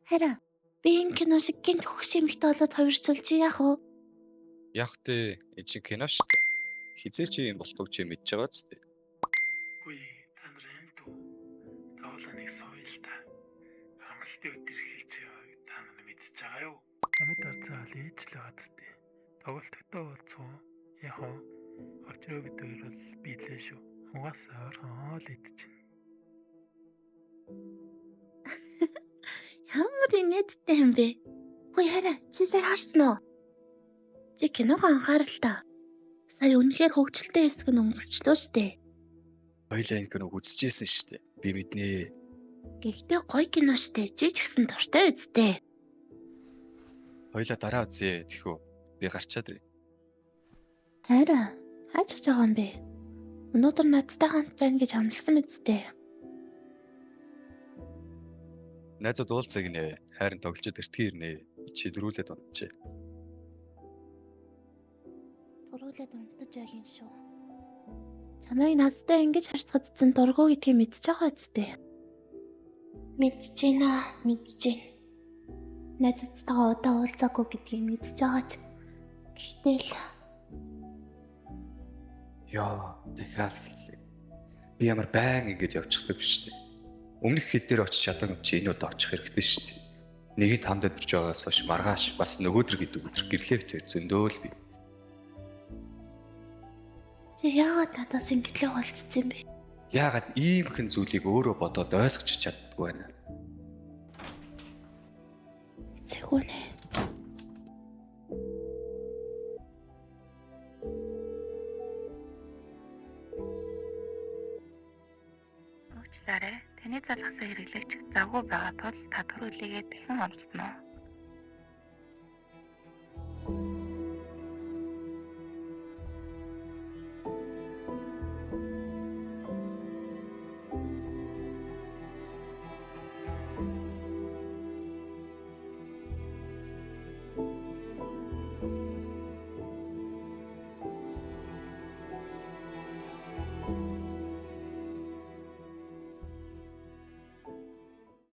Хараа. Би энэ кино шиг гинт хөх шимэгтэй болоод хувирчул чи яах вэ? Яг тэ энэ чинь кино шүү дээ. Хизээ чи юм болтгоо чи мэдж байгаа ч дээ. Үгүй та нар амт уу? Тавлаа нэг соёл та. Амралтын өдөр хийж та нар мэдчихэж байгаа юу? Намайг дарцаал ээж л байгаа зү. Тоглолттой болцсон. Яг уу. Очроо бид хоёр бол биелээ шүү. Угаасаа орхон л идчихнэ. Ямар инээдтэй юм бэ? Хөөе хараа. Чи сая харсан уу? Чи киного анхаарал та. Сая үнэхээр хөвгчлөлтэй хэсэг нь өнгөрчлөө штэ. Хоёлаа энэ киног үзчихсэн шүү дээ. Би мэднэ. Гэхдээ гоё кино штэ. Чи ч гэсэн дуртай үсттэй. Хоёлаа дараа үзье тэхүү. Би гарчаад ирээ. Хараа. Хаач гэж байгаа юм бэ? Өнөөдөр надтай хамт байна гэж амласан мэт. Найзууд уулзаг нэ. Хайрын тоглолцоод эртхэн ирнэ. Чи дөрүүлээд унтчээ. Төрүүлээд унтаж байгийн шүү. Чамайг надтай ингэж харцгацсан дургу гэдгийг мэдчихэж байгаа үсттэй. Мэдчихэж байна. Найзуудтайгаа удаа уулзаагүй гэдгийг мэдчихэж байгаа ч. Гэхдээ л Яа, дахиад хэллээ. Би ямар байн ингэж явчихдаг биш дээ. Өмнөх хэд дээр очиж чадсан юм чи энэ удаа очих хэрэгтэй шүү дээ. Нэгийг хамт өдрж байгаагаас хойш маргааш бас нөгөөдөр гэдэг өдөр гэрлээвт зөндөөл би. чи яагаад надаас ингэтлээ болцсон юм бэ? Яагаад иймхэн зүйлийг өөрөө бодоод ойлгож чаддгүй байна. Сэхүнэ. Уучлаарай. Таны залгасан хэрэглэгч завгүй байгаа тул та төрөлийгээ дахин оролдоно.